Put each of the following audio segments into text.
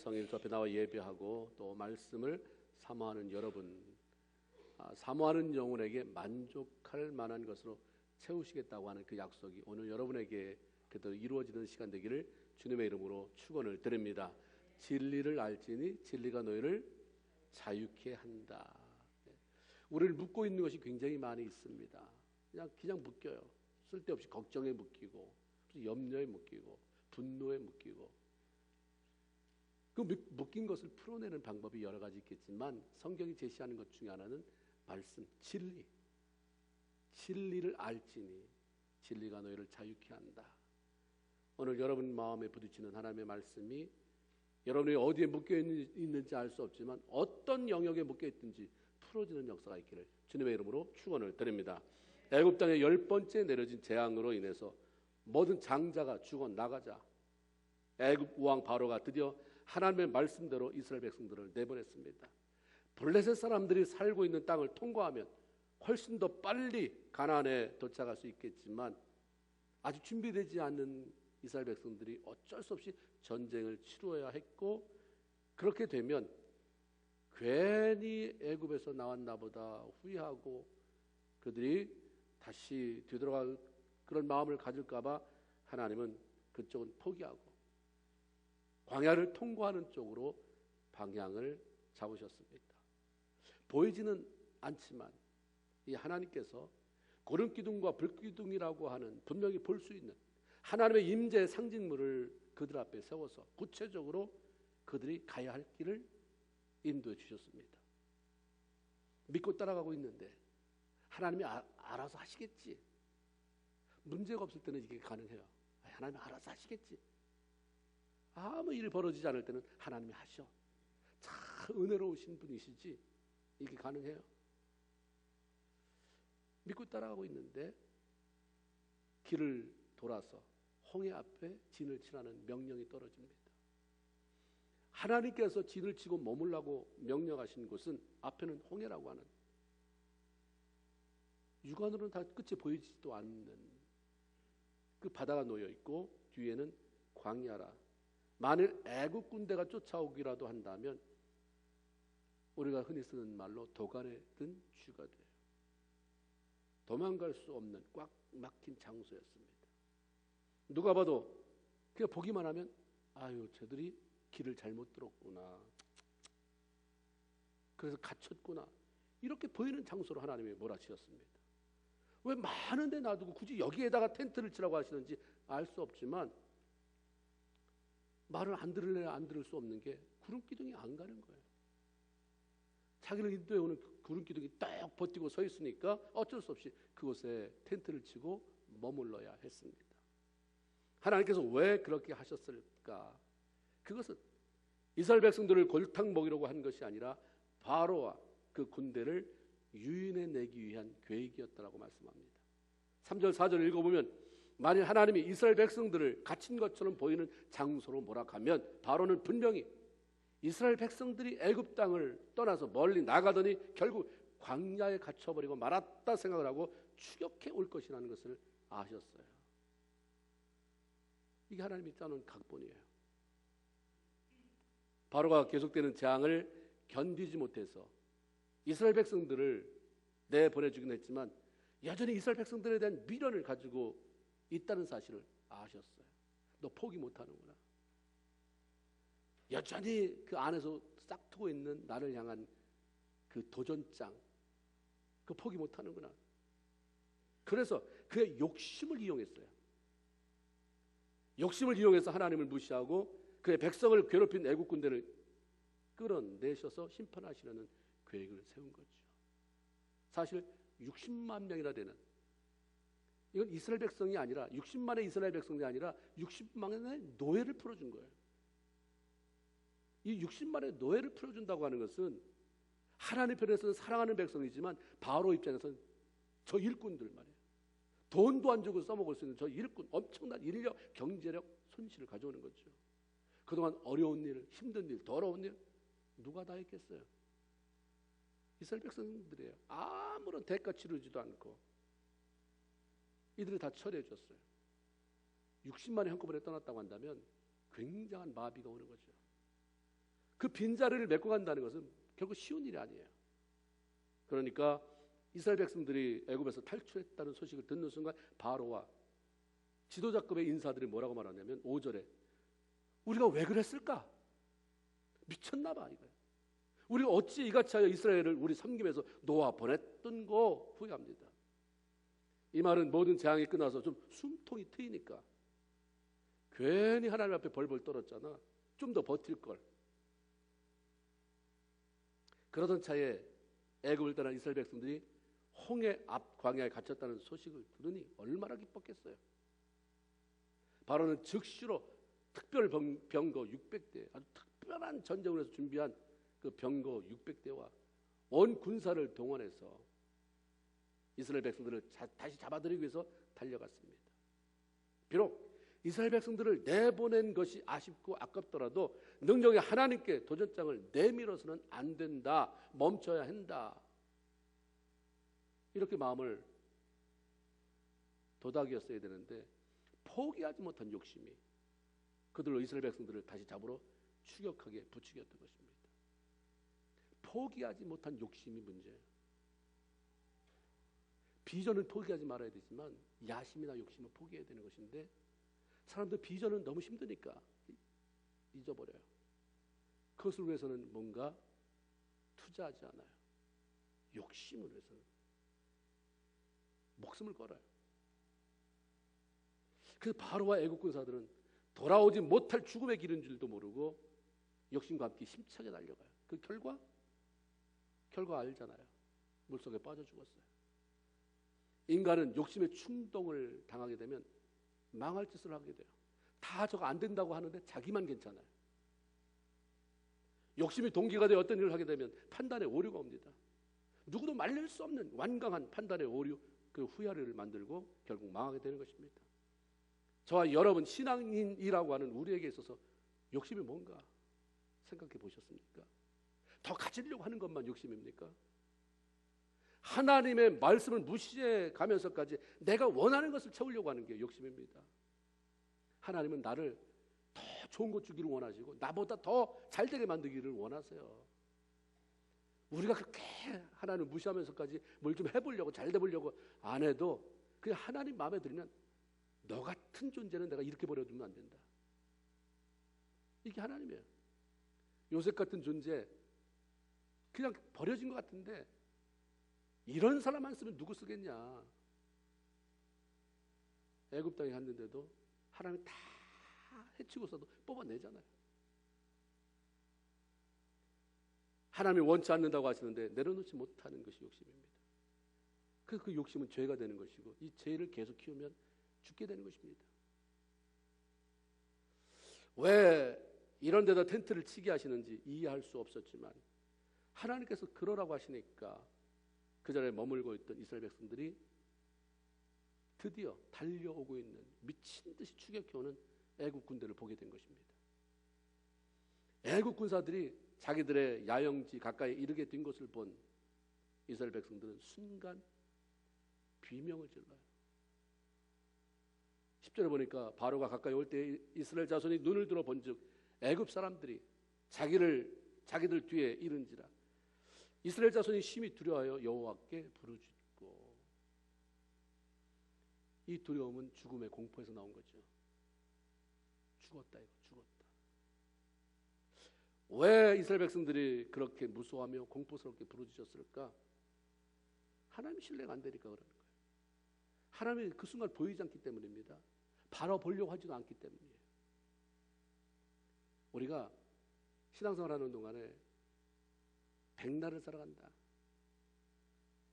성일 앞에 나와 예배하고 또 말씀을 사모하는 여러분, 사모하는 영혼에게 만족할 만한 것으로 채우시겠다고 하는 그 약속이 오늘 여러분에게 그대로 이루어지는 시간 되기를 주님의 이름으로 축원을 드립니다. 진리를 알지니 진리가 너희를 자유케 한다. 우리를 묶고 있는 것이 굉장히 많이 있습니다. 그냥 묶여요. 쓸데없이 걱정에 묶이고 염려에 묶이고 분노에 묶이고, 그 묶인 것을 풀어내는 방법이 여러 가지 있겠지만 성경이 제시하는 것 중에 하나는 말씀, 진리를 알지니 진리가 너희를 자유케 한다. 오늘 여러분 마음에 부딪히는 하나님의 말씀이 여러분이 어디에 묶여 있는지 알 수 없지만 어떤 영역에 묶여 있든지 풀어지는 역사가 있기를 주님의 이름으로 축원을 드립니다. 애굽 땅에 10번째 내려진 재앙으로 인해서 모든 장자가 죽어 나가자 애굽 왕 바로가 드디어 하나님의 말씀대로 이스라엘 백성들을 내보냈습니다. 블레셋 사람들이 살고 있는 땅을 통과하면 훨씬 더 빨리 가나안에 도착할 수 있겠지만 아직 준비되지 않는 이스라엘 백성들이 어쩔 수 없이 전쟁을 치루어야 했고, 그렇게 되면 괜히 애굽에서 나왔나 보다 후회하고 그들이 다시 되돌아갈 그런 마음을 가질까 봐 하나님은 그쪽은 포기하고 광야를 통과하는 쪽으로 방향을 잡으셨습니다. 보이지는 않지만 이 하나님께서 구름기둥과 불기둥이라고 하는 분명히 볼 수 있는 하나님의 임재의 상징물을 그들 앞에 세워서 구체적으로 그들이 가야 할 길을 인도해 주셨습니다. 믿고 따라가고 있는데 하나님이 알아서 하시겠지. 문제가 없을 때는 이게 가능해요. 하나님이 알아서 하시겠지. 아무 일이 벌어지지 않을 때는 하나님이 하셔. 참 은혜로우신 분이시지. 이게 가능해요. 믿고 따라가고 있는데 길을 돌아서 홍해 앞에 진을 치라는 명령이 떨어집니다. 하나님께서 진을 치고 머물라고 명령하신 곳은 앞에는 홍해라고 하는, 육안으로는 다 끝이 보이지도 않는 그 바다가 놓여 있고 뒤에는 광야라. 만일 애국 군대가 쫓아오기라도 한다면 우리가 흔히 쓰는 말로 도간에 든 쥐가 돼요. 도망갈 수 없는 꽉 막힌 장소였습니다. 누가 봐도 그냥 보기만 하면 아유 쟤들이 길을 잘못 들었구나, 그래서 갇혔구나, 이렇게 보이는 장소로 하나님이 몰아치셨습니다. 왜 많은 데 놔두고 굳이 여기에다가 텐트를 치라고 하시는지 알 수 없지만 말을 안 들을래 안 들을 수 없는 게 구름기둥이 안 가는 거예요. 자기를 인도해 오는 구름기둥이 딱 버티고 서 있으니까 어쩔 수 없이 그곳에 텐트를 치고 머물러야 했습니다. 하나님께서 왜 그렇게 하셨을까? 그것은 이스라엘 백성들을 골탕 먹이려고 한 것이 아니라 바로와 그 군대를 유인해내기 위한 계획이었다라고 말씀합니다. 3절 4절 읽어보면 만일 하나님이 이스라엘 백성들을 갇힌 것처럼 보이는 장소로 몰아가면 바로는 분명히 이스라엘 백성들이 애굽 땅을 떠나서 멀리 나가더니 결국 광야에 갇혀버리고 말았다 생각을 하고 추격해 올 것이라는 것을 아셨어요. 이게 하나님이 짜놓은 각본이에요. 바로가 계속되는 재앙을 견디지 못해서 이스라엘 백성들을 내보내주긴 했지만 여전히 이스라엘 백성들에 대한 미련을 가지고 있다는 사실을 아셨어요. 너 포기 못하는구나. 여전히 그 안에서 싹트고 있는 나를 향한 그 도전장, 그 포기 못하는구나. 그래서 그의 욕심을 이용했어요. 욕심을 이용해서 하나님을 무시하고 그의 백성을 괴롭힌 애국 군대를 끌어내셔서 심판하시려는 계획을 세운 거죠. 사실 60만 명이나 되는, 이건 이스라엘 백성이 아니라 60만의 이스라엘 백성이 아니라 60만의 노예를 풀어준 거예요. 이 60만의 노예를 풀어준다고 하는 것은 하나님 편에서는 사랑하는 백성이지만 바로 입장에서는 저 일꾼들 말이에요. 돈도 안 주고 써먹을 수 있는 저 일꾼, 엄청난 인력, 경제력 손실을 가져오는 거죠. 그동안 어려운 일, 힘든 일, 더러운 일 누가 다 했겠어요? 이스라엘 백성들이에요. 아무런 대가 치르지도 않고 이들이 다 처리해 줬어요. 60만이 한꺼번에 떠났다고 한다면 굉장한 마비가 오는 거죠. 그 빈자리를 메꿔 간다는 것은 결국 쉬운 일이 아니에요. 그러니까 이스라엘 백성들이 애굽에서 탈출했다는 소식을 듣는 순간 바로와 지도자급의 인사들이 뭐라고 말하냐면 5절에 우리가 왜 그랬을까? 미쳤나 봐 이거예요. 우리가 어찌 이같이 하여 이스라엘을 우리 섬김에서 놓아 보냈던 거 후회합니다. 이 말은 모든 재앙이 끝나서 좀 숨통이 트이니까 괜히 하나님 앞에 벌벌 떨었잖아. 좀 더 버틸 걸. 그러던 차에 애굽을 떠난 이스라엘 백성들이 홍해 앞 광야에 갇혔다는 소식을 들으니 얼마나 기뻤겠어요. 바로는 즉시로 특별 병거 600대, 아주 특별한 전쟁을 해서 준비한 그 병거 600대와 온 군사를 동원해서 이스라엘 백성들을 다시 잡아들이기 위해서 달려갔습니다. 비록 이스라엘 백성들을 내보낸 것이 아쉽고 아깝더라도 능력의 하나님께 도전장을 내밀어서는 안 된다, 멈춰야 한다, 이렇게 마음을 도닥이었어야 되는데 포기하지 못한 욕심이 그들로 이스라엘 백성들을 다시 잡으러 추격하게 부추겼던 것입니다. 포기하지 못한 욕심이 문제예요. 비전은 포기하지 말아야 되지만 야심이나 욕심은 포기해야 되는 것인데 사람들 비전은 너무 힘드니까 잊어버려요. 그것을 위해서는 뭔가 투자하지 않아요. 욕심을 위해서는 목숨을 걸어요. 그래서 바로와 애국 군사들은 돌아오지 못할 죽음의 길인 줄도 모르고 욕심과 함께 힘차게 달려가요. 그 결과 알잖아요. 물속에 빠져 죽었어요. 인간은 욕심의 충동을 당하게 되면 망할 짓을 하게 돼요. 다 저거 안 된다고 하는데 자기만 괜찮아요. 욕심이 동기가 되어 어떤 일을 하게 되면 판단에 오류가 옵니다. 누구도 말릴 수 없는 완강한 판단의 오류, 그 후회를 만들고 결국 망하게 되는 것입니다. 저와 여러분 신앙인이라고 하는 우리에게 있어서 욕심이 뭔가 생각해 보셨습니까? 더 가지려고 하는 것만 욕심입니까? 하나님의 말씀을 무시해 가면서까지 내가 원하는 것을 채우려고 하는 게 욕심입니다. 하나님은 나를 더 좋은 것 주기를 원하시고 나보다 더 잘되게 만들기를 원하세요. 우리가 그렇게 하나님을 무시하면서까지 뭘 좀 해보려고 잘 돼보려고 안 해도 그냥 하나님 마음에 들면 너 같은 존재는 내가 이렇게 버려두면 안 된다. 이게 하나님이에요. 요셉 같은 존재 그냥 버려진 것 같은데 이런 사람 안 쓰면 누구 쓰겠냐. 애굽 땅에 갔는데도 하나님 다 해치고서도 뽑아내잖아요. 하나님이 원치 않는다고 하시는데 내려놓지 못하는 것이 욕심입니다. 그 욕심은 죄가 되는 것이고 이 죄를 계속 키우면 죽게 되는 것입니다. 왜 이런 데다 텐트를 치게 하시는지 이해할 수 없었지만 하나님께서 그러라고 하시니까 그 자리에 머물고 있던 이스라엘 백성들이 드디어 달려오고 있는 미친 듯이 추격해오는 애국 군대를 보게 된 것입니다. 애국 군사들이 자기들의 야영지 가까이 이르게 된 것을 본 이스라엘 백성들은 순간 비명을 질러요. 10절에 보니까 바로가 가까이 올 때 이스라엘 자손이 눈을 들어 본즉 애굽 사람들이 자기들 뒤에 이른지라. 이스라엘 자손이 심히 두려워하여 여호와께 부르짖고. 이 두려움은 죽음의 공포에서 나온 거죠. 죽었다 이거 죽었다. 왜 이스라엘 백성들이 그렇게 무서워하며 공포스럽게 부르짖었을까? 하나님 신뢰가 안 되니까 그러는 거예요. 하나님이 그 순간 보이지 않기 때문입니다. 바라보려고 하지도 않기 때문이에요. 우리가 신앙생활하는 동안에 백날을 살아간다.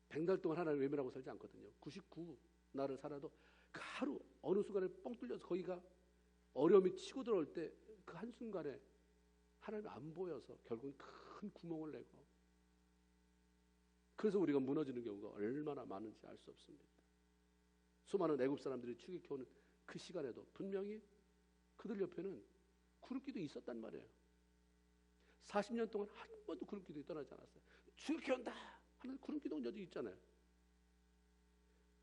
100날 동안 하나님 외면하고 살지 않거든요. 99날을 살아도 그 하루 어느 순간에 뻥 뚫려서 거기가 어려움이 치고 들어올 때 그 한순간에 하나님이 안 보여서 결국은 큰 구멍을 내고 그래서 우리가 무너지는 경우가 얼마나 많은지 알 수 없습니다. 수많은 애굽 사람들이 추격해오는 그 시간에도 분명히 그들 옆에는 구름기둥이 있었단 말이에요. 40년 동안 한 번도 구름기둥이 떠나지 않았어요. 추격해온다 하는 구름기둥은 여전히 있잖아요.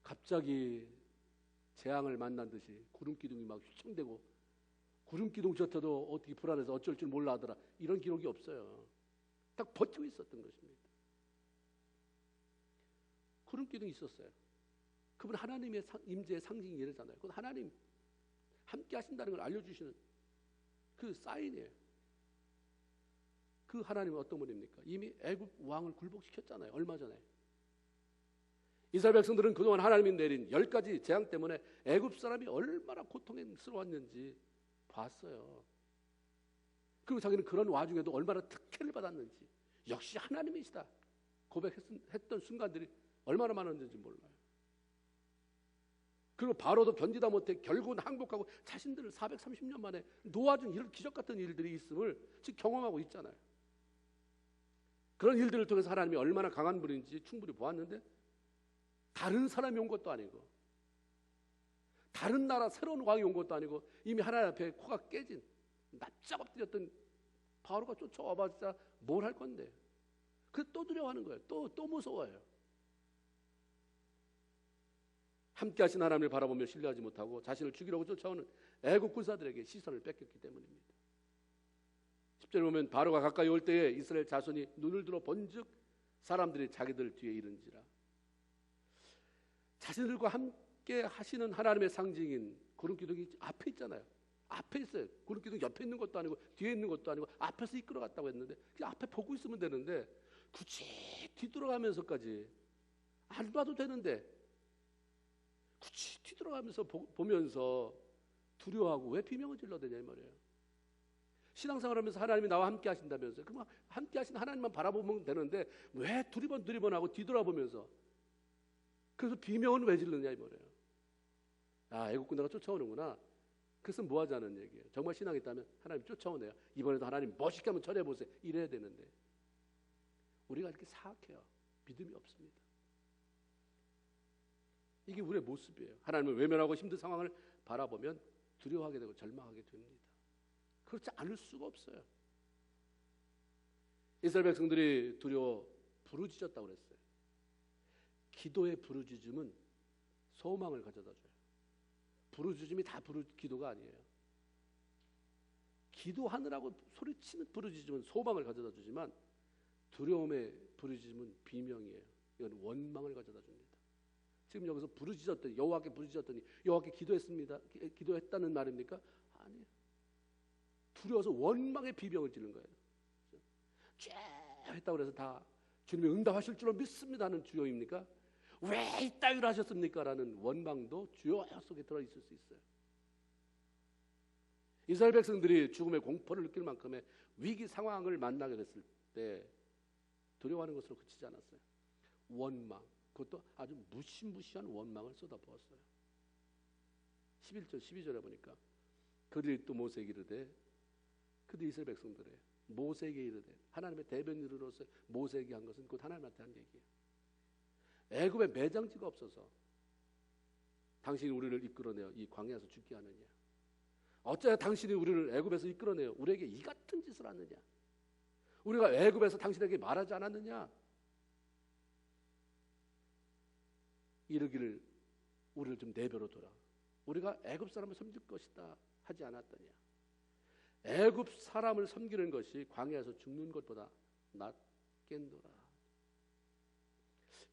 갑자기 재앙을 만난 듯이 구름기둥이 막 휘청대고 구름 기둥 젖혀도 어떻게 불안해서 어쩔 줄 몰라 하더라. 이런 기록이 없어요. 딱 버티고 있었던 것입니다. 구름 기둥이 있었어요. 그분 하나님의 임재의 상징이잖아요. 그건 하나님 함께 하신다는 걸 알려주시는 그 사인이에요. 그 하나님은 어떤 분입니까? 이미 애굽 왕을 굴복시켰잖아요. 얼마 전에. 이스라엘 백성들은 그동안 하나님이 내린 10가지 재앙 때문에 애굽 사람이 얼마나 고통스러웠는지 봤어요. 그리고 자기는 그런 와중에도 얼마나 특혜를 받았는지, 역시 하나님이시다 고백했던 순간들이 얼마나 많았는지 몰라요. 그리고 바로도 견디다 못해 결국은 항복하고 자신들을 430년 만에 놓아준 이런 기적 같은 일들이 있음을 지금 경험하고 있잖아요. 그런 일들을 통해서 하나님이 얼마나 강한 분인지 충분히 보았는데, 다른 사람이 온 것도 아니고 다른 나라 새로운 왕이 온 것도 아니고 이미 하나님 앞에 코가 깨진 납작 엎드렸던 바로가 쫓아와봤자 뭘 할 건데, 그래서 또 두려워하는 거예요. 또 무서워해요. 함께 하신 하나님을 바라보며 신뢰하지 못하고 자신을 죽이려고 쫓아오는 애국 군사들에게 시선을 뺏겼기 때문입니다. 10절에 보면 바로가 가까이 올 때에 이스라엘 자손이 눈을 들어 본즉 사람들이 자기들 뒤에 이른지라. 자신들과 함께 하시는 하나님의 상징인 구름 기둥이 앞에 있잖아요. 앞에 있어요. 구름 기둥 옆에 있는 것도 아니고 뒤에 있는 것도 아니고 앞에서 이끌어갔다고 했는데 그냥 앞에 보고 있으면 되는데 굳이 뒤돌아가면서까지 안 봐도 되는데 굳이 뒤돌아가면서 보면서 두려워하고 왜 비명을 질러대냐 이 말이에요. 신앙생활하면서 하나님이 나와 함께 하신다면서요. 그럼 함께 하신 하나님만 바라보면 되는데 왜 두리번하고 뒤돌아보면서 그래서 비명은 왜 질르냐 이 말이에요. 아, 애국 군대가 쫓아오는구나. 그래서 뭐 하자는 얘기예요. 정말 신앙이 있다면 하나님 쫓아오네요. 이번에도 하나님 멋있게 한번 처리해보세요. 이래야 되는데 우리가 이렇게 사악해요. 믿음이 없습니다. 이게 우리의 모습이에요. 하나님을 외면하고 힘든 상황을 바라보면 두려워하게 되고 절망하게 됩니다. 그렇지 않을 수가 없어요. 이스라엘 백성들이 두려워 부르짖었다고 그랬어요. 기도의 부르짖음은 소망을 가져다 줘요. 부르짖음이 다 기도가 아니에요. 기도하느라고 소리치는 부르짖음은 소망을 가져다 주지만 두려움의 부르짖음은 비명이에요. 이건 원망을 가져다 줍니다. 지금 여기서 부르짖었더니 여호와께 부르짖었더니 여호와께 기도했다는 말입니까? 아니에요. 두려워서 원망의 비명을 지른 거예요. 쫙 했다고 해서 다 주님이 응답하실 줄로 믿습니다 하는 주여입니까? 왜 이따위로 하셨습니까? 라는 원망도 주여 속에 들어있을 수 있어요. 이스라엘 백성들이 죽음의 공포를 느낄 만큼의 위기 상황을 만나게 됐을 때 두려워하는 것으로 그치지 않았어요. 원망, 그것도 아주 무시무시한 원망을 쏟아부었어요. 11절 12절에 보니까 그들이 또 모세에게 이르되, 그들이 이스라엘 백성들의 모세에게 이르되, 하나님의 대변인으로서 모세에게 한 것은 곧 하나님한테 한 얘기예요. 애굽에 매장지가 없어서 당신이 우리를 이끌어내어 이 광야에서 죽게 하느냐? 어쩌야 당신이 우리를 애굽에서 이끌어내어 우리에게 이 같은 짓을 하느냐? 우리가 애굽에서 당신에게 말하지 않았느냐? 이르기를 우리를 좀 내버려 둬라. 우리가 애굽 사람을 섬길 것이다 하지 않았더냐? 애굽 사람을 섬기는 것이 광야에서 죽는 것보다 낫겠노라.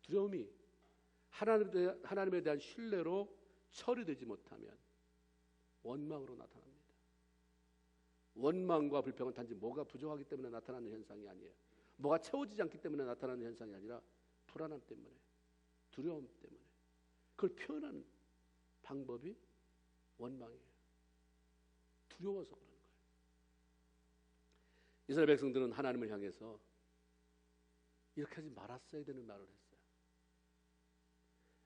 두려움이 하나님에 대한 신뢰로 처리되지 못하면 원망으로 나타납니다. 원망과 불평은 단지 뭐가 부족하기 때문에 나타나는 현상이 아니에요. 뭐가 채워지지 않기 때문에 나타나는 현상이 아니라 불안함 때문에, 두려움 때문에 그걸 표현하는 방법이 원망이에요. 두려워서 그러는 거예요. 이스라엘 백성들은 하나님을 향해서 이렇게 하지 말았어야 되는 말을 했어요.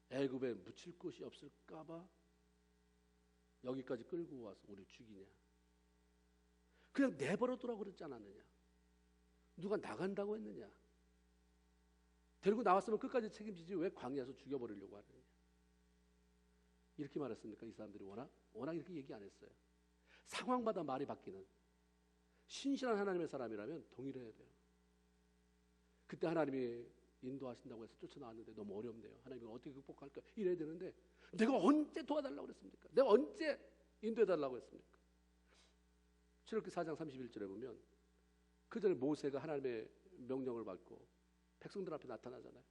애굽에 묻힐 곳이 없을까봐 여기까지 끌고 와서 우리 죽이냐? 그냥 내버려두라고 그랬지 않았느냐? 누가 나간다고 했느냐? 데리고 나왔으면 끝까지 책임지지 왜 광야에서 죽여버리려고 하느냐? 이렇게 말했습니까? 이 사람들이 워낙 이렇게 얘기 안 했어요. 상황마다 말이 바뀌는 신실한 하나님의 사람이라면 동의를 해야 돼요. 그때 하나님이 인도하신다고 해서 쫓아나왔는데 너무 어렵네요. 하나님이 어떻게 극복할까? 이래야 되는데 내가 언제 도와달라고 그랬습니까? 내가 언제 인도해달라고 했습니까? 출애굽기 4장 31절에 보면 그 전에 모세가 하나님의 명령을 받고 백성들 앞에 나타나잖아요.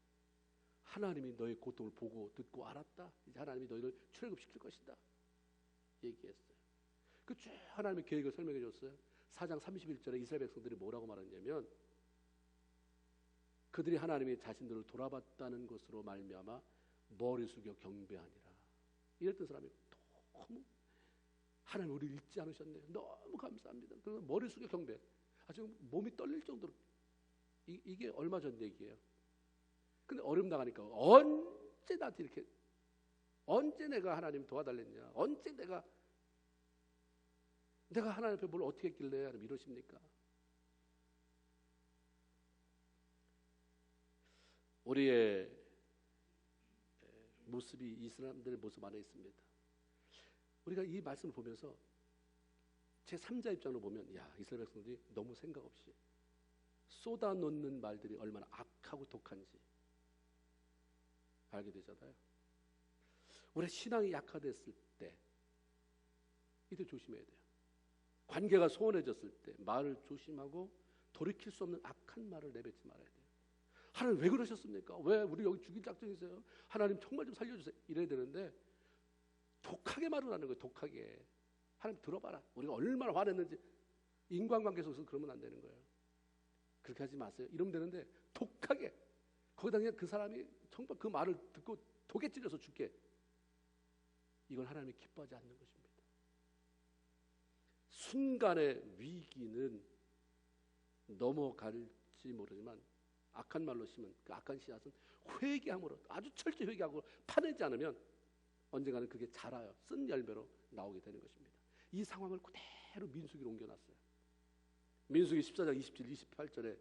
하나님이 너의 고통을 보고 듣고 알았다. 이제 하나님이 너희를 출애굽시킬 것이다 얘기했어요. 그 쭉 하나님의 계획을 설명해 줬어요. 4장 31절에 이스라엘 백성들이 뭐라고 말했냐면 그들이 하나님이 자신들을 돌아봤다는 것으로 말미암아 머리 숙여 경배하니라. 이랬던 사람이 너무 하나님 우리를 잊지 않으셨네요. 너무 감사합니다. 그래서 머리 숙여 경배. 지금 몸이 떨릴 정도로 이게 얼마 전 얘기예요. 근데 어려움 나가니까 언제 나한테 이렇게 언제 내가 하나님 도와달랬냐? 언제 내가 하나님 앞에 뭘 어떻게 했길래 하나님 이러십니까? 우리의 모습이 이 사람들의 모습 안에 있습니다. 우리가 이 말씀을 보면서 제 3자 입장으로 보면 야 이스라엘 백성들이 너무 생각 없이 쏟아놓는 말들이 얼마나 악하고 독한지 알게 되잖아요. 우리 신앙이 약화됐을 때 이때 조심해야 돼요. 관계가 소원해졌을 때 말을 조심하고 돌이킬 수 없는 악한 말을 내뱉지 말아야 돼요. 하나님 왜 그러셨습니까? 왜 우리 여기 죽일 작정이세요? 하나님 정말 좀 살려주세요. 이래야 되는데 독하게 말을 하는 거예요. 독하게. 하나님 들어봐라. 우리가 얼마나 화냈는지. 인간관계 속에서 그러면 안 되는 거예요. 그렇게 하지 마세요. 이러면 되는데 독하게 거기다 그냥 그 사람이 정말 그 말을 듣고 독에 찔려서 죽게. 이건 하나님이 기뻐하지 않는 것입니다. 순간의 위기는 넘어갈지 모르지만 악한 말로 심은 그 악한 씨앗은 회개함으로 아주 철저히 회개하고 파내지 않으면 언젠가는 그게 자라요. 쓴 열매로 나오게 되는 것입니다. 이 상황을 그대로 민수기로 옮겨놨어요. 민수기 14장 27, 28절에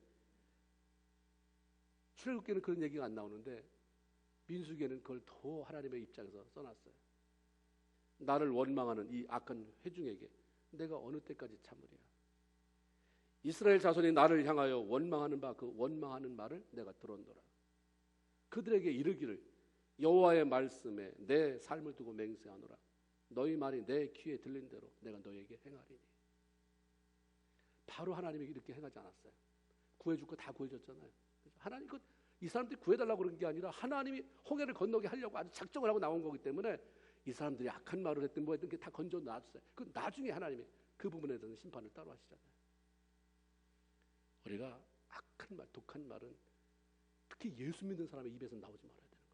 출애굽기에는 그런 얘기가 안 나오는데 민수기에는 그걸 더 하나님의 입장에서 써놨어요. 나를 원망하는 이 악한 회중에게 내가 어느 때까지 참으랴. 이스라엘 자손이 나를 향하여 원망하는 바 그 원망하는 말을 내가 들었노라. 그들에게 이르기를 여호와의 말씀에 내 삶을 두고 맹세하노라. 너희 말이 내 귀에 들린 대로 내가 너에게 행하리니. 바로 하나님이 이렇게 행하지 않았어요. 구해줄 거 다 구해줬잖아요. 하나님 이 사람들이 구해달라고 그런 게 아니라 하나님이 홍해를 건너게 하려고 아주 작정을 하고 나온 거기 때문에 이 사람들이 악한 말을 했든 뭐 했든 다 건져 놔줬어요. 그 나중에 하나님이 그 부분에 대해서는 심판을 따로 하시잖아요. 우리가 악한 말, 독한 말은 특히 예수 믿는 사람의 입에서 나오지 말아야 되는 거예요.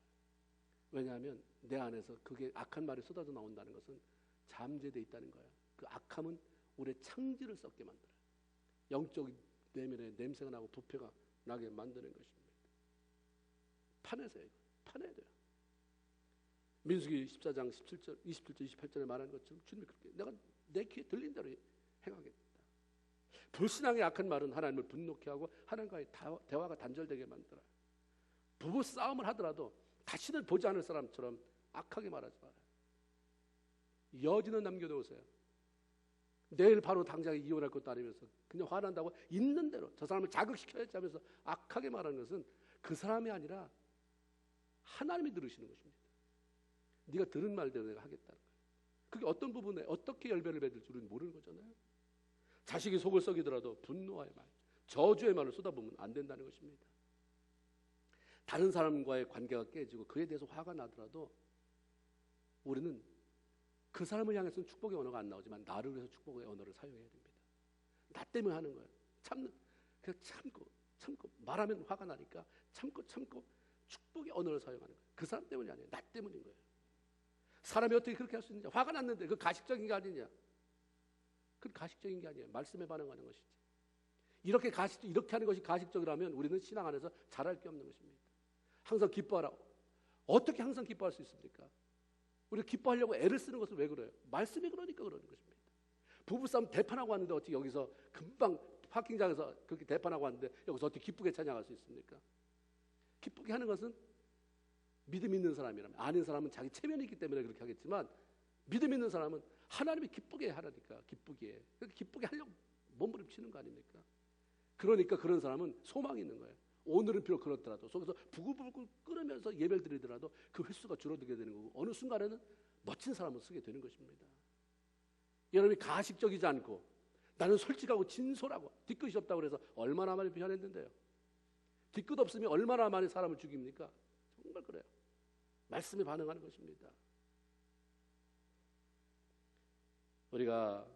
왜냐하면 내 안에서 그게 악한 말이 쏟아져 나온다는 것은 잠재되어 있다는 거예요. 그 악함은 우리의 창질을 썩게 만들어요. 영적 내면에 냄새가 나고 부패가 나게 만드는 것입니다. 파내세요. 파내야 돼요. 민수기 14장 17절, 27절, 28절에 말하는 것처럼 주님이 그렇게 내가 내 귀에 들린 대로 행하겠다. 불신앙의 악한 말은 하나님을 분노케 하고 하나님과의 대화가 단절되게 만들어요. 부부 싸움을 하더라도 다시는 보지 않을 사람처럼 악하게 말하지 말아요. 여지는 남겨놓으세요. 내일 바로 당장 이혼할 것도 아니면서 그냥 화난다고 있는 대로 저 사람을 자극시켜야지 하면서 악하게 말하는 것은 그 사람이 아니라 하나님이 들으시는 것입니다. 네가 들은 말대로 내가 하겠다는 거예요. 그게 어떤 부분에 어떻게 열매를 맺을지 우리는 모르는 거잖아요. 자식이 속을 썩이더라도 분노와의 말, 저주의 말을 쏟아보면 안 된다는 것입니다. 다른 사람과의 관계가 깨지고 그에 대해서 화가 나더라도 우리는 그 사람을 향해서는 축복의 언어가 안 나오지만 나를 위해서 축복의 언어를 사용해야 됩니다. 나 때문에 하는 거예요. 그냥 참고 말하면 화가 나니까 참고 축복의 언어를 사용하는 거예요. 그 사람 때문이 아니에요. 나 때문인 거예요. 사람이 어떻게 그렇게 할 수 있느냐? 화가 났는데 그 가식적인 게 아니냐? 그건 가식적인 게 아니에요. 말씀에 반응하는 것이지. 이렇게 하는 것이 가식적이라면 우리는 신앙 안에서 잘할 게 없는 것입니다. 항상 기뻐하라. 어떻게 항상 기뻐할 수 있습니까? 우리가 기뻐하려고 애를 쓰는 것은 왜 그래요? 말씀이 그러니까 그러는 것입니다. 부부싸움 대판하고 왔는데 어떻게 여기서 금방 파킹장에서 그렇게 대판하고 왔는데 여기서 어떻게 기쁘게 찬양할 수 있습니까? 기쁘게 하는 것은 믿음 있는 사람이라면, 아닌 사람은 자기 체면이 있기 때문에 그렇게 하겠지만 믿음 있는 사람은 하나님이 기쁘게 하라니까. 기쁘게 하려고 몸부림치는 거 아닙니까? 그러니까 그런 사람은 소망이 있는 거예요. 오늘은 비록 그렇더라도 속에서 부글부글 끓으면서 예배를 드리더라도 그 횟수가 줄어들게 되는 거고 어느 순간에는 멋진 사람을 쓰게 되는 것입니다. 여러분이 가식적이지 않고 나는 솔직하고 진솔하고 뒤끝이 없다고 그래서 얼마나 많이 변했는데요. 뒤끝 없으면 얼마나 많이 사람을 죽입니까? 정말 그래요. 말씀에 반응하는 것입니다. 우리가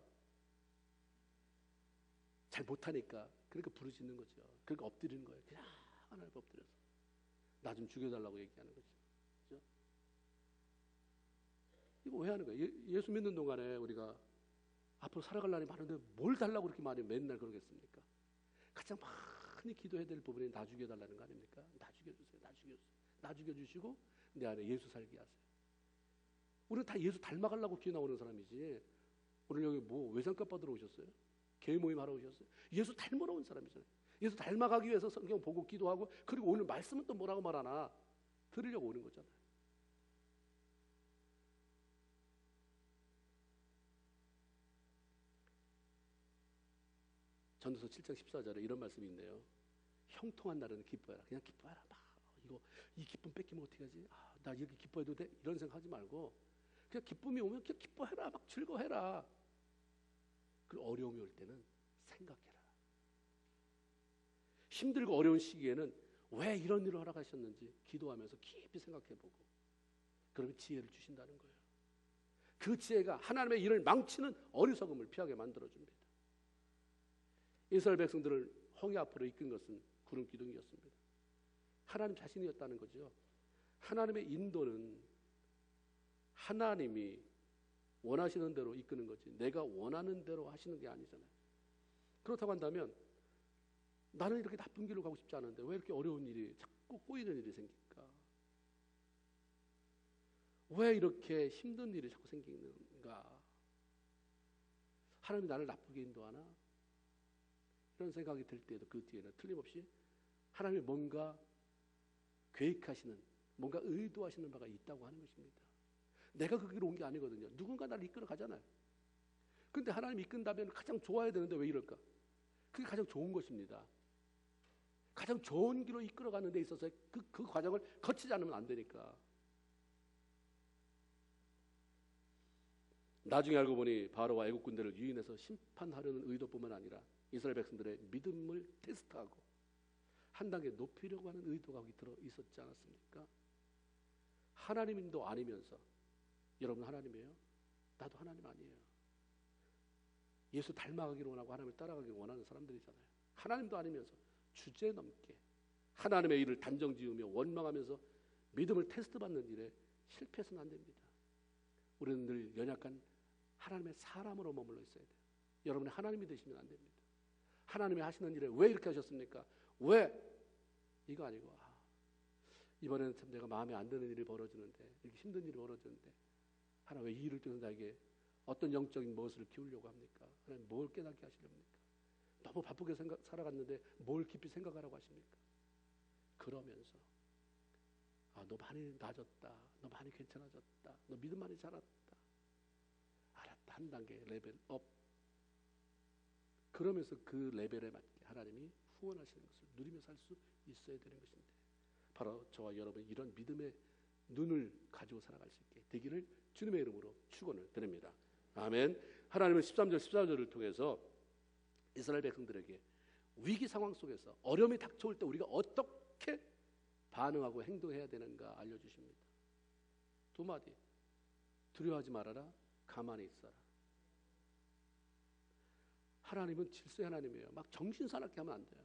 잘 못하니까 그러니까 부르짖는 거죠. 그러니까 엎드리는 거예요. 그냥 하나님 앞에 엎드려서 나 좀 죽여달라고 얘기하는 거죠. 그렇죠? 이거 왜 하는 거예요? 예수 믿는 동안에 우리가 앞으로 살아갈 날이 많은데 뭘 달라고 그렇게 많이 맨날 그러겠습니까? 가장 많이 기도해야 될 부분이 나 죽여달라는 거 아닙니까? 나 죽여주세요. 나 죽여주세요. 나 죽여주시고 내 안에 예수 살게 하세요. 우리는 다 예수 닮아가려고 기도 나오는 사람이지. 오늘 여기 뭐 외상값 받으러 오셨어요? 개인 모임 하러 오셨어요? 예수 닮으러 온 사람이잖아요. 예수 닮아가기 위해서 성경 보고 기도하고 그리고 오늘 말씀은 또 뭐라고 말하나 들으려고 오는 거잖아요. 전도서 7장 14절에 이런 말씀이 있네요. 형통한 날에는 기뻐해라. 그냥 기뻐해라. 이 기쁨 뺏기면 어떻게 하지? 나 여기 기뻐해도 돼? 이런 생각하지 말고 그냥 기쁨이 오면 그냥 기뻐해라. 막 즐거워해라. 그리고 어려움이 올 때는 생각해라. 힘들고 어려운 시기에는 왜 이런 일을 허락하셨는지 기도하면서 깊이 생각해보고 그러면 지혜를 주신다는 거예요. 그 지혜가 하나님의 일을 망치는 어리석음을 피하게 만들어줍니다. 이스라엘 백성들을 홍해 앞으로 이끈 것은 구름 기둥이었습니다. 하나님 자신이었다는 거죠. 하나님의 인도는 하나님이 원하시는 대로 이끄는 거지 내가 원하는 대로 하시는 게 아니잖아요. 그렇다고 한다면 나는 이렇게 나쁜 길로 가고 싶지 않은데 왜 이렇게 어려운 일이 자꾸 꼬이는 일이 생길까? 왜 이렇게 힘든 일이 자꾸 생기는가? 하나님이 나를 나쁘게 인도하나? 이런 생각이 들 때에도 그 뒤에는 틀림없이 하나님이 뭔가 계획하시는 뭔가 의도하시는 바가 있다고 하는 것입니다. 내가 그 길로 온 게 아니거든요. 누군가 나를 이끌어 가잖아요. 그런데 하나님이 이끈다면 가장 좋아야 되는데 왜 이럴까? 그게 가장 좋은 것입니다. 가장 좋은 길로 이끌어가는 데 있어서 그 과정을 거치지 않으면 안 되니까. 나중에 알고 보니 바로와 애국 군대를 유인해서 심판하려는 의도뿐만 아니라 이스라엘 백성들의 믿음을 테스트하고 한 단계 높이려고 하는 의도가 거기 들어 있었지 않았습니까? 하나님도 아니면서 여러분 하나님이에요? 나도 하나님 아니에요. 예수 닮아가기를 원하고 하나님을 따라가기를 원하는 사람들이잖아요. 하나님도 아니면서 주제넘게 하나님의 일을 단정지으며 원망하면서 믿음을 테스트받는 일에 실패해서는 안 됩니다. 우리는 늘 연약한 하나님의 사람으로 머물러 있어야 돼요. 여러분이 하나님이 되시면 안 됩니다. 하나님이 하시는 일에 왜 이렇게 하셨습니까? 왜? 이거 아니고 이번에는 참 내가 마음에 안 드는 일이 벌어지는데 이렇게 힘든 일이 벌어지는데 하나님 왜 이 일을 통해서 나에게 어떤 영적인 무엇을 키우려고 합니까? 하나님 뭘 깨닫게 하시렵니까? 너무 바쁘게 살아갔는데 뭘 깊이 생각하라고 하십니까? 그러면서 너 많이 나아졌다. 너 많이 괜찮아졌다. 너 믿음 많이 자랐다. 알았다. 한 단계 레벨 업. 그러면서 그 레벨에 맞게 하나님이 후원하시는 것을 누리며 살 수 있어야 되는 것인데 바로 저와 여러분이 이런 믿음의 눈을 가지고 살아갈 수 있게 되기를 주님의 이름으로 축원을 드립니다. 아멘. 하나님은 13절 14절을 통해서 이스라엘 백성들에게 위기 상황 속에서 어려움이 닥쳐올 때 우리가 어떻게 반응하고 행동해야 되는가 알려주십니다. 두 마디. 두려워하지 말아라. 가만히 있어라. 하나님은 질서의 하나님이에요. 막 정신사납게 하면 안 돼요.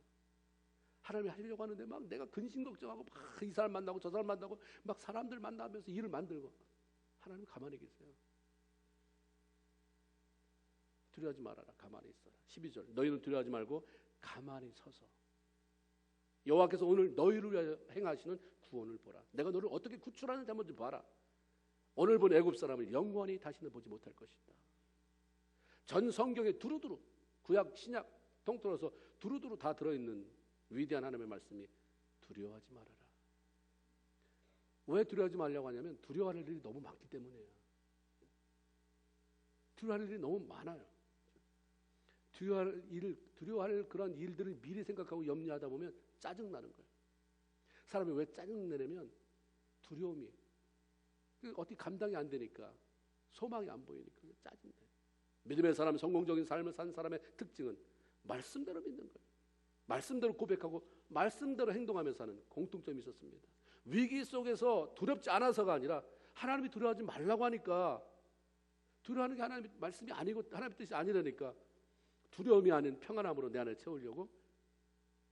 하나님이 하려고 하는데 막 내가 근심 걱정하고 막 이 사람 만나고 저 사람 만나고 막 사람들 만나면서 일을 만들고 하나님 가만히 계세요. 두려워하지 말아라. 가만히 있어라. 12절 너희는 두려워하지 말고 가만히 서서 여호와께서 오늘 너희를 위하여 행하시는 구원을 보라. 내가 너를 어떻게 구출하는지 한번 좀 봐라. 오늘 본 애굽 사람을 영원히 다시는 보지 못할 것이다. 전 성경에 두루두루 구약 신약 통틀어서 두루두루 다 들어있는 위대한 하나님의 말씀이 두려워하지 말아라. 왜 두려워하지 말라고 하냐면 두려워할 일이 너무 많기 때문이에요. 두려워할 일이 너무 많아요. 두려워할 그런 일들을 미리 생각하고 염려하다 보면 짜증나는 거예요. 사람이 왜 짜증내냐면 두려움이 어떻게 감당이 안 되니까 소망이 안 보이니까 짜증나요. 믿음의 사람, 성공적인 삶을 산 사람의 특징은 말씀대로 믿는 거예요. 말씀대로 고백하고 말씀대로 행동하며 사는 공통점이 있었습니다. 위기 속에서 두렵지 않아서가 아니라 하나님이 두려워하지 말라고 하니까, 두려워하는 게 하나님의 말씀이 아니고 하나님의 뜻이 아니라니까 두려움이 아닌 평안함으로 내 안을 채우려고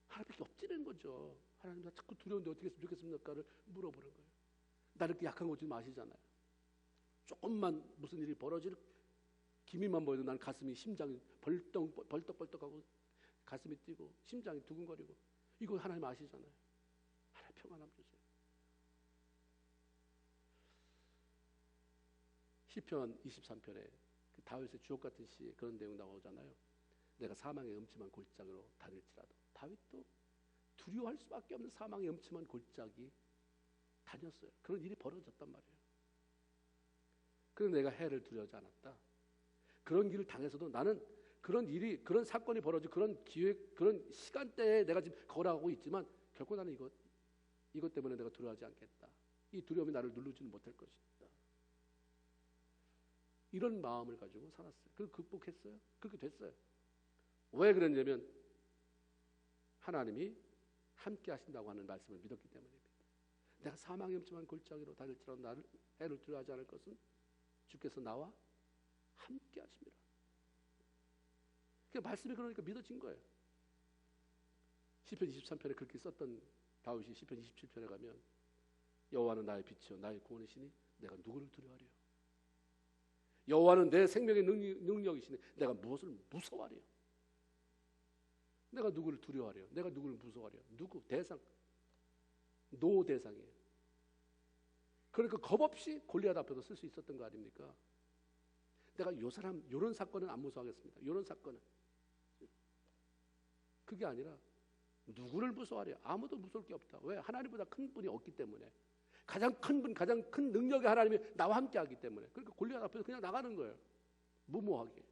하나님께 엎지르는 거죠. 하나님, 나 자꾸 두려운데 어떻게 했으면 좋겠습니까를 물어보는 거예요. 나를 이렇게 약한 거 지금 아시잖아요. 조금만 무슨 일이 벌어질 기미만 보여도 나는 가슴이, 심장이 벌떡벌떡하고 가슴이 뛰고 심장이 두근거리고, 이거 하나님 아시잖아요. 하나님 평안함 주세요. 시편 23편에 그 다윗의 주옥 같은 시에 그런 내용 나오잖아요. 내가 사망의 음침한 골짜기로 다닐지라도, 다윗도 두려워할 수밖에 없는 사망의 음침한 골짜기 다녔어요. 그런 일이 벌어졌단 말이에요. 그래서 내가 해를 두려워하지 않았다. 그런 길을 당해서도 나는 그런 일이, 그런 사건이 벌어지고 그런 기획, 그런 시간대에 내가 지금 걸어가고 있지만 결코 나는 이것 때문에 내가 두려워하지 않겠다. 이 두려움이 나를 누르지는 못할 것이다. 이런 마음을 가지고 살았어요. 그걸 극복했어요. 그렇게 됐어요. 왜 그랬냐면 하나님이 함께 하신다고 하는 말씀을 믿었기 때문입니다. 내가 사망의 음침한 골짜기로 다닐지라도 나를 해를 두려워하지 않을 것은 주께서 나와 함께 하십니다. 그 말씀이 그러니까 믿어진 거예요. 시편 23편에 그렇게 썼던 다윗이 시편 27편에 가면 여호와는 나의 빛이요 나의 구원이시니 내가 누구를 두려워하리요. 여호와는 내 생명의 능력이시니 내가 무엇을 무서워하리요. 내가 누구를 두려워하리요. 내가 누구를 무서워하리요. 누구? 대상. 노 대상이에요. 그러니까 겁없이 골리앗 앞에서 쓸 수 있었던 거 아닙니까? 내가 요 사람, 요런 사건은 안 무서워하겠습니다. 요런 사건은. 그게 아니라 누구를 무서워하려? 아무도 무서울 게 없다. 왜? 하나님보다 큰 분이 없기 때문에. 가장 큰 분, 가장 큰 능력의 하나님이 나와 함께 하기 때문에. 그러니까 골리앗 앞에서 그냥 나가는 거예요. 무모하게.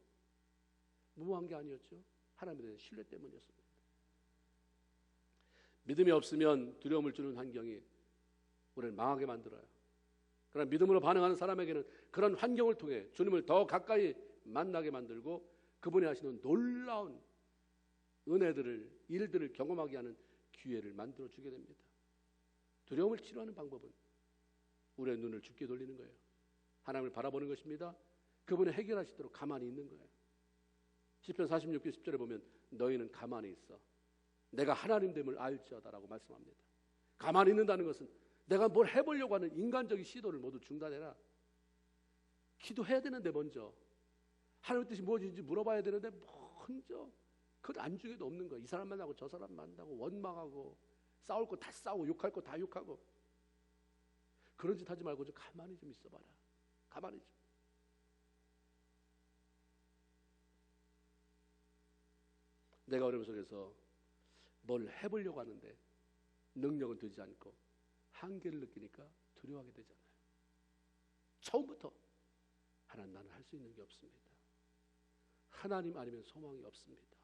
무모한 게 아니었죠. 하나님에 대한 신뢰 때문이었습니다. 믿음이 없으면 두려움을 주는 환경이 우리를 망하게 만들어요. 그러나 믿음으로 반응하는 사람에게는 그런 환경을 통해 주님을 더 가까이 만나게 만들고 그분이 하시는 놀라운 은혜들을, 일들을 경험하게 하는 기회를 만들어주게 됩니다. 두려움을 치료하는 방법은 우리의 눈을 주께 돌리는 거예요. 하나님을 바라보는 것입니다. 그분이 해결하시도록 가만히 있는 거예요. 시편 46편 10절에 보면 너희는 가만히 있어 내가 하나님 됨을 알지어다라고 말씀합니다. 가만히 있는다는 것은 내가 뭘 해보려고 하는 인간적인 시도를 모두 중단해라. 기도해야 되는데 먼저 하나님의 뜻이 무엇인지 물어봐야 되는데 먼저 그건 안중에도 없는 거야. 이 사람 만나고 저 사람 만나고 원망하고 싸울 거 다 싸우고 욕할 거 다 욕하고 그런 짓 하지 말고 좀 가만히 좀 있어봐라. 가만히 좀. 내가 어려움 속에서 뭘 해보려고 하는데 능력은 되지 않고 한계를 느끼니까 두려워하게 되잖아요. 처음부터 하나님 나는 할 수 있는 게 없습니다. 하나님 아니면 소망이 없습니다.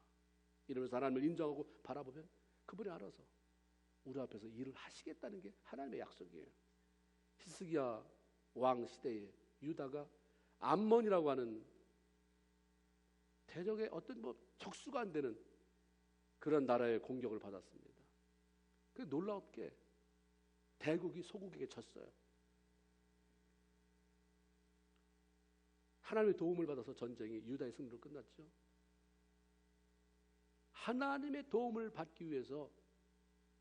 이러면서 하나님을 인정하고 바라보면 그분이 알아서 우리 앞에서 일을 하시겠다는 게 하나님의 약속이에요. 히스기야 왕 시대에 유다가 암몬이라고 하는 대적의 어떤 적수가 안 되는 그런 나라의 공격을 받았습니다. 그 놀랍게 대국이 소국에게 졌어요. 하나님의 도움을 받아서 전쟁이 유다의 승리로 끝났죠. 하나님의 도움을 받기 위해서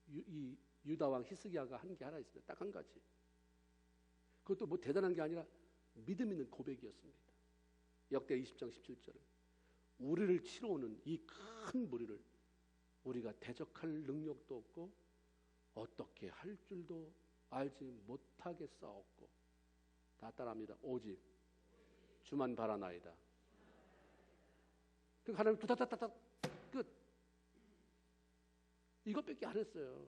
이 유다 왕 히스기야가 한 게 하나 있습니다. 딱 한 가지. 그것도 뭐 대단한 게 아니라 믿음 있는 고백이었습니다. 역대 20장 17절은 우리를 치러 오는 이 큰 무리를 우리가 대적할 능력도 없고 어떻게 할 줄도 알지 못하게 싸웠고 다 따라합니다. 오직 주만 바라나이다. 그 하나님 두다다다다 끝. 이것밖에 안 했어요.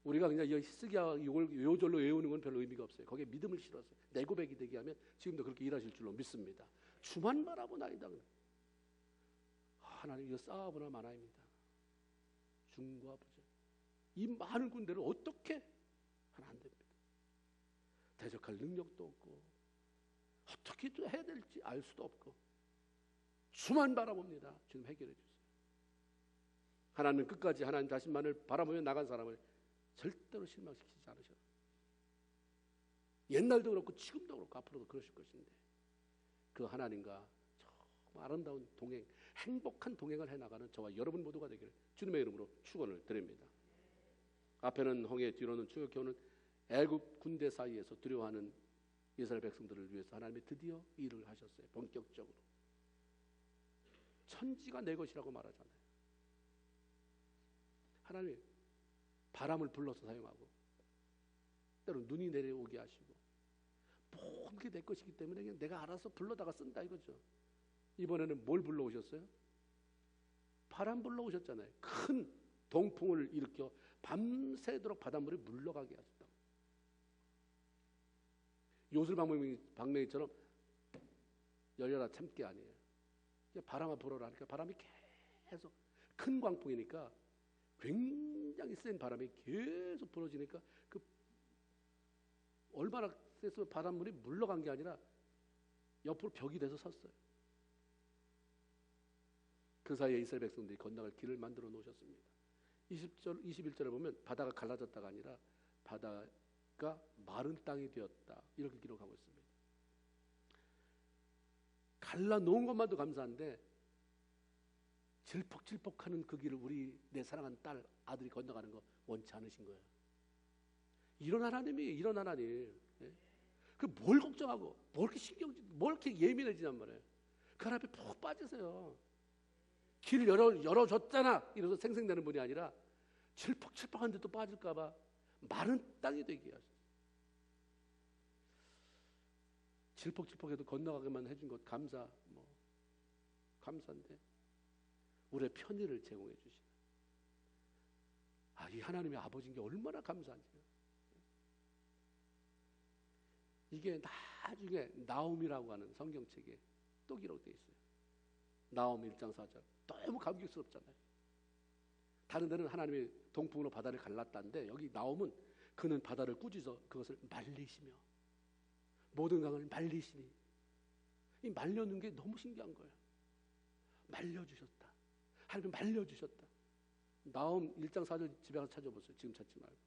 우리가 그냥 이 히스기야 이걸 요절로 외우는 건 별로 의미가 없어요. 거기에 믿음을 실어서 내 고백이 되게 하면 지금도 그렇게 일하실 줄로 믿습니다. 주만 바라보나이다. 하나님 이거 싸워보나 마나입니다. 중과 부자 이 많은 군대를 어떻게 하나 안 됩니다. 대적할 능력도 없고 어떻게 해야 될지 알 수도 없고 주만 바라봅니다. 주님 해결해 주세요. 하나님은 끝까지 하나님 자신만을 바라보며 나간 사람을 절대로 실망시키지 않으셔요. 옛날도 그렇고 지금도 그렇고 앞으로도 그러실 것인데 그 하나님과 정말 아름다운 동행, 행복한 동행을 해나가는 저와 여러분 모두가 되기를 주님의 이름으로 축원을 드립니다. 앞에는 홍해, 뒤로는 추격해오는 애굽 군대 사이에서 두려워하는 이스라엘 백성들을 위해서 하나님이 드디어 일을 하셨어요. 본격적으로. 천지가 내 것이라고 말하잖아요. 하나님 바람을 불러서 사용하고 때로 눈이 내려오게 하시고 모든 게 내 것이기 때문에 그냥 내가 알아서 불러다가 쓴다 이거죠. 이번에는 뭘 불러오셨어요? 바람 불러오셨잖아요. 큰 동풍을 일으켜 밤새도록 바닷물이 물러가게 하셨다. 요술방맹이처럼 열려라 참기 아니에요. 바람아 불어라 하니까 바람이 계속 큰 광풍이니까 굉장히 센 바람이 계속 불어지니까 그 얼마나 세서 바닷물이 물러간 게 아니라 옆으로 벽이 돼서 섰어요. 그 사이에 이스라엘 백성들이 건너갈 길을 만들어 놓으셨습니다. 21절에 보면 바다가 갈라졌다가 아니라 바다가 마른 땅이 되었다 이렇게 기록하고 있습니다. 갈라놓은 것만도 감사한데 질퍽질퍽하는 그 길을 내 사랑하는 딸, 아들이 건너가는 거 원치 않으신 거예요. 이런 하나님 예? 그 뭘 걱정하고 뭘 이렇게 뭘 이렇게 예민해지냔 말이에요. 그 앞에 푹 빠지세요. 길 열어줬잖아 이러면서 생생내는 분이 아니라 질퍽질퍽한 데도 빠질까 봐 마른 땅이 되게 하셨어요. 질퍽질퍽해도 건너가게만 해준 것 감사인데 우리의 편의를 제공해 주시는 이 하나님의 아버지인 게 얼마나 감사한지요. 이게 나중에 나홈이라고 하는 성경책에 또 기록되어 있어요. 나홈 1장 4절 너무 감격스럽잖아요. 다른 데는 하나님이 동풍으로 바다를 갈랐다는데 여기 나홈은 그는 바다를 꾸짖어 그것을 말리시며 모든 강을 말리시니 이 말려놓은 게 너무 신기한 거예요. 말려주셨다. 하나님 말려주셨다. 나홈 1장 4절 집에 가서 찾아보세요. 지금 찾지 말고.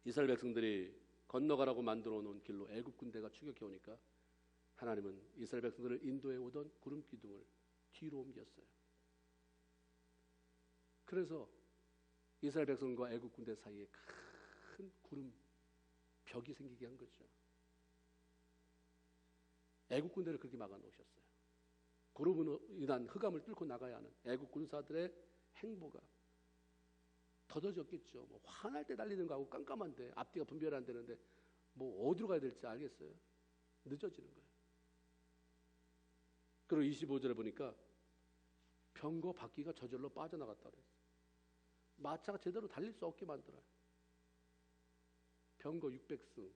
이스라엘 백성들이 건너가라고 만들어 놓은 길로 애굽 군대가 추격해 오니까 하나님은 이스라엘 백성들을 인도해 오던 구름 기둥을 뒤로 옮겼어요. 그래서 이스라엘 백성과 애굽 군대 사이에 큰 구름 벽이 생기게 한 거죠. 애굽 군대를 그렇게 막아 놓으셨어요. 구름으로 인한 흑암을 뚫고 나가야 하는 애굽 군사들의 행보가 더뎌졌겠죠. 화날 때 달리는 거하고 깜깜한데 앞뒤가 분별 안 되는데 어디로 가야 될지 알겠어요. 늦어지는 거예요. 그리고 25절에 보니까 병거 바퀴가 저절로 빠져나갔다 그랬어요. 마차가 제대로 달릴 수 없게 만들어요. 병거 600승.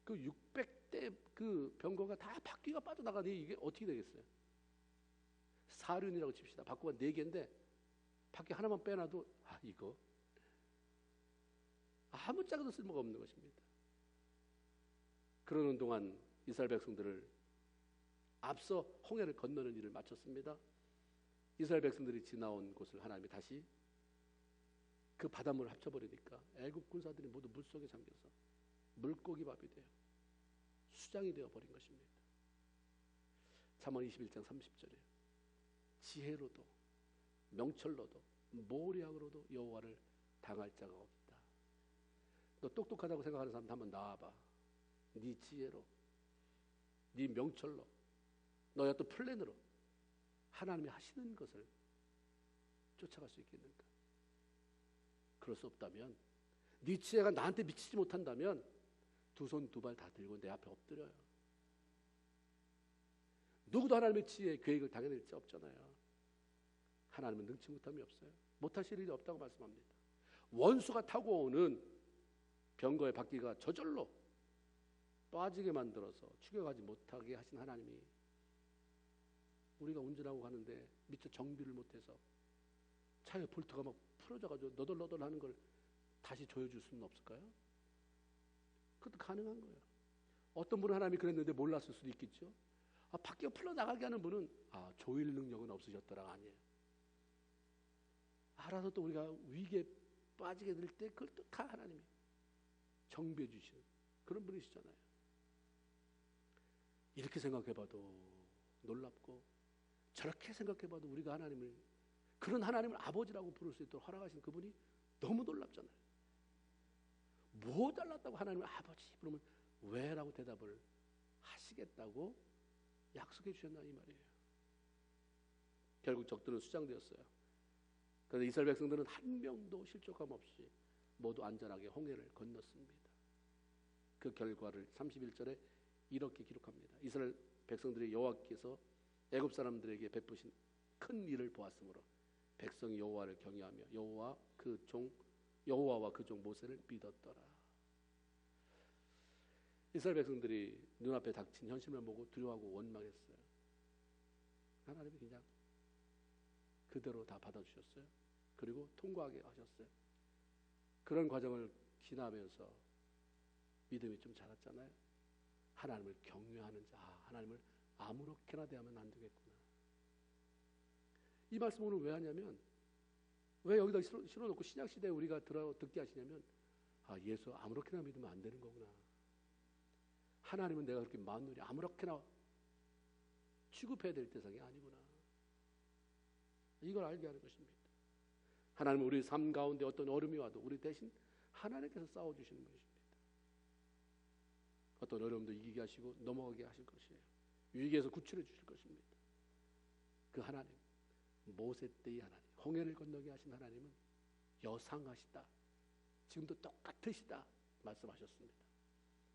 그 600대 그 병거가 다 바퀴가 빠져나가니 이게 어떻게 되겠어요? 사륜이라고 칩시다. 바퀴가 4개인데 바퀴 하나만 빼놔도 이거 아무짝에도 쓸모가 없는 것입니다. 그러는 동안 이스라엘 백성들을 앞서 홍해를 건너는 일을 마쳤습니다. 이스라엘 백성들이 지나온 곳을 하나님이 다시 그 바닷물을 합쳐버리니까 애굽 군사들이 모두 물속에 잠겨서 물고기 밥이 돼요. 수장이 되어버린 것입니다. 잠언 21장 30절에 지혜로도 명철로도 모략으로도 여호와를 당할 자가 없다. 너 똑똑하다고 생각하는 사람 한번 나와봐. 네 지혜로, 네 명철로, 너의 어떤 플랜으로 하나님이 하시는 것을 쫓아갈 수 있겠는가? 그럴 수 없다면, 네 지혜가 나한테 미치지 못한다면 두 손 두 발 다 들고 내 앞에 엎드려요. 누구도 하나님의 지혜의 계획을 당해낼 수 없잖아요. 하나님은 능치 못함이 없어요. 못하실 일이 없다고 말씀합니다. 원수가 타고 오는 병거의 바퀴가 저절로 빠지게 만들어서 추격하지 못하게 하신 하나님이 우리가 운전하고 가는데 미처 정비를 못해서 차에 볼트가 막 풀어져가지고 너덜너덜 하는 걸 다시 조여줄 수는 없을까요? 그것도 가능한 거예요. 어떤 분은 하나님이 그랬는데 몰랐을 수도 있겠죠. 밖에 풀러나가게 하는 분은 조일 능력은 없으셨더라 아니에요. 알아서 또 우리가 위기에 빠지게 될 때 그걸 또 다 하나님이 정비해 주시는 그런 분이시잖아요. 이렇게 생각해봐도 놀랍고, 저렇게 생각해봐도 우리가 하나님을, 그런 하나님을 아버지라고 부를 수 있도록 허락하신 그분이 너무 놀랍잖아요. 뭐 잘났다고 하나님을 아버지 부르면 왜라고 대답을 하시겠다고 약속해 주셨나 이 말이에요. 결국 적들은 수장되었어요. 그런데 이스라엘 백성들은 한 명도 실족함 없이 모두 안전하게 홍해를 건넜습니다. 그 결과를 31절에 이렇게 기록합니다. 이스라엘 백성들이 여호와께서 애굽 사람들에게 베푸신 큰 일을 보았으므로 백성이 여호와를 경외하며 여호와와 그 종 모세를 믿었더라. 이스라엘 백성들이 눈앞에 닥친 현실을 보고 두려워하고 원망했어요. 하나님이 그냥 그대로 다 받아주셨어요. 그리고 통과하게 하셨어요. 그런 과정을 지나면서 믿음이 좀 자랐잖아요. 하나님을 경외하는 자, 하나님을 아무렇게나 대하면 안 되겠구나. 이 말씀 오늘 왜 하냐면, 왜 여기다 실어놓고 신약시대에 우리가 듣게 하시냐면, 예수 아무렇게나 믿으면 안 되는 거구나. 하나님은 내가 그렇게 마음놀이 아무렇게나 취급해야 될 대상이 아니구나. 이걸 알게 하는 것입니다. 하나님은 우리 삶 가운데 어떤 어려움이 와도 우리 대신 하나님께서 싸워주시는 분이십니다. 어떤 어려움도 이기게 하시고 넘어가게 하실 것이에요. 위기에서 구출해 주실 것입니다. 그 하나님, 모세 때의 하나님, 홍해를 건너게 하신 하나님은 여상하시다. 지금도 똑같으시다 말씀하셨습니다.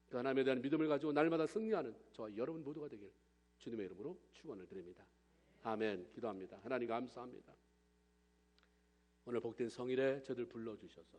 그 하나님에 대한 믿음을 가지고 날마다 승리하는 저와 여러분 모두가 되길 주님의 이름으로 축원을 드립니다. 아멘. 기도합니다. 하나님 감사합니다. 오늘 복된 성일에 저들 불러주셔서